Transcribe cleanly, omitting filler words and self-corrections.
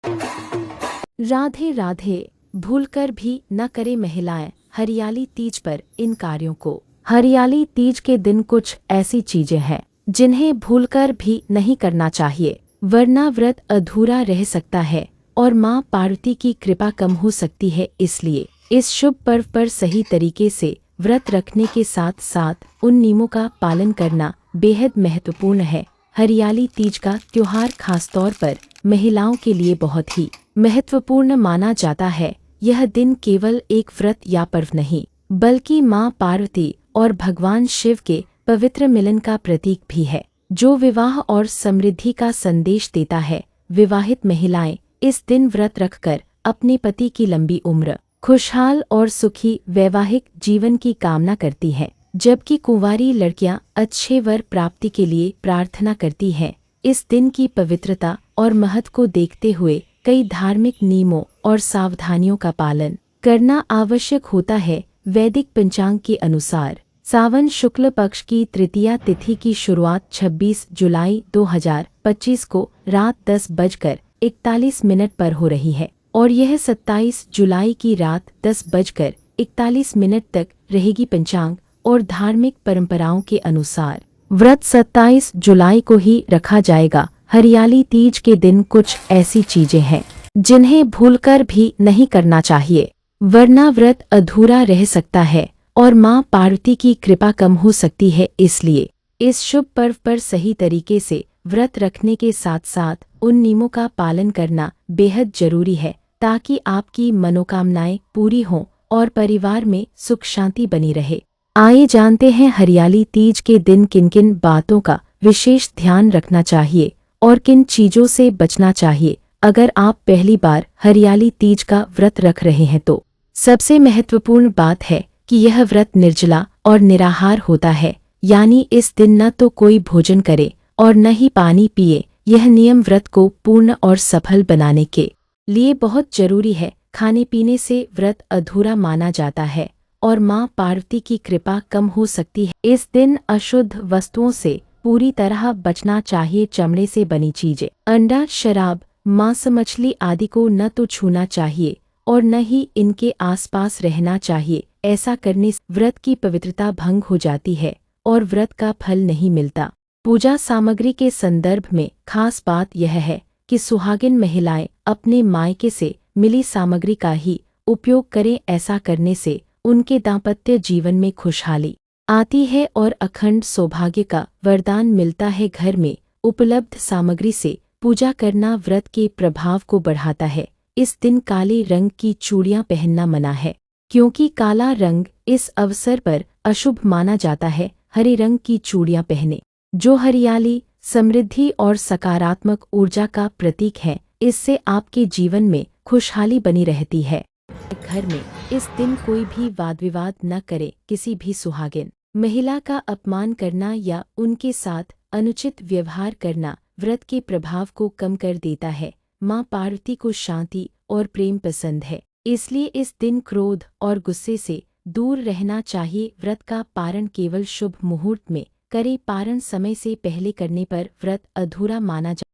राधे राधे। भूलकर भी न करे महिलाएं हरियाली तीज पर इन कार्यों को। हरियाली तीज के दिन कुछ ऐसी चीजें हैं जिन्हें भूलकर भी नहीं करना चाहिए, वरना व्रत अधूरा रह सकता है और मां पार्वती की कृपा कम हो सकती है। इसलिए इस शुभ पर्व पर सही तरीके से व्रत रखने के साथ साथ उन नियमों का पालन करना बेहद महत्वपूर्ण है। हरियाली तीज का त्योहार खासतौर पर महिलाओं के लिए बहुत ही महत्वपूर्ण माना जाता है। यह दिन केवल एक व्रत या पर्व नहीं, बल्कि मां पार्वती और भगवान शिव के पवित्र मिलन का प्रतीक भी है, जो विवाह और समृद्धि का संदेश देता है। विवाहित महिलाएं इस दिन व्रत रखकर अपने पति की लंबी उम्र, खुशहाल और सुखी वैवाहिक जीवन की कामना करती हैं, जबकि कुंवारी लड़कियां अच्छे वर प्राप्ति के लिए प्रार्थना करती हैं। इस दिन की पवित्रता और महत्व को देखते हुए कई धार्मिक नियमों और सावधानियों का पालन करना आवश्यक होता है। वैदिक पंचांग के अनुसार सावन शुक्ल पक्ष की तृतीया तिथि की शुरुआत 26 जुलाई 2025 को रात 10:41 पर हो रही है और यह 27 जुलाई की रात 10:41 तक रहेगी। पंचांग और धार्मिक परंपराओं के अनुसार व्रत 27 जुलाई को ही रखा जाएगा। हरियाली तीज के दिन कुछ ऐसी चीजें हैं जिन्हें भूलकर भी नहीं करना चाहिए, वरना व्रत अधूरा रह सकता है और मां पार्वती की कृपा कम हो सकती है। इसलिए इस शुभ पर्व पर सही तरीके से व्रत रखने के साथ साथ उन नियमों का पालन करना बेहद जरूरी है, ताकि आपकी मनोकामनाएं पूरी हों और परिवार में सुख शांति बनी रहे। आइए जानते हैं हरियाली तीज के दिन किन किन बातों का विशेष ध्यान रखना चाहिए और किन चीजों से बचना चाहिए। अगर आप पहली बार हरियाली तीज का व्रत रख रहे हैं तो सबसे महत्वपूर्ण बात है कि यह व्रत निर्जला और निराहार होता है, यानी इस दिन न तो कोई भोजन करे और न ही पानी पिए। यह नियम व्रत को पूर्ण और सफल बनाने के लिए बहुत जरूरी है। खाने पीने से व्रत अधूरा माना जाता है और मां पार्वती की कृपा कम हो सकती है। इस दिन अशुद्ध वस्तुओं से पूरी तरह बचना चाहिए। चमड़े से बनी चीजें, अंडा, शराब, मांस, मछली आदि को न तो छूना चाहिए और न ही इनके आसपास रहना चाहिए। ऐसा करने से व्रत की पवित्रता भंग हो जाती है और व्रत का फल नहीं मिलता। पूजा सामग्री के संदर्भ में खास बात यह है कि सुहागिन महिलाएं अपने मायके से मिली सामग्री का ही उपयोग करें। ऐसा करने से उनके दाम्पत्य जीवन में खुशहाली आती है और अखंड सौभाग्य का वरदान मिलता है। घर में उपलब्ध सामग्री से पूजा करना व्रत के प्रभाव को बढ़ाता है। इस दिन काले रंग की चूड़ियां पहनना मना है, क्योंकि काला रंग इस अवसर पर अशुभ माना जाता है। हरे रंग की चूड़ियां पहने, जो हरियाली, समृद्धि और सकारात्मक ऊर्जा का प्रतीक है। इससे आपके जीवन में खुशहाली बनी रहती है। घर में इस दिन कोई भी वाद विवाद न करे। किसी भी सुहागिन महिला का अपमान करना या उनके साथ अनुचित व्यवहार करना व्रत के प्रभाव को कम कर देता है। मां पार्वती को शांति और प्रेम पसंद है, इसलिए इस दिन क्रोध और गुस्से से दूर रहना चाहिए। व्रत का पारण केवल शुभ मुहूर्त में करे। पारण समय से पहले करने पर व्रत अधूरा माना जाता है।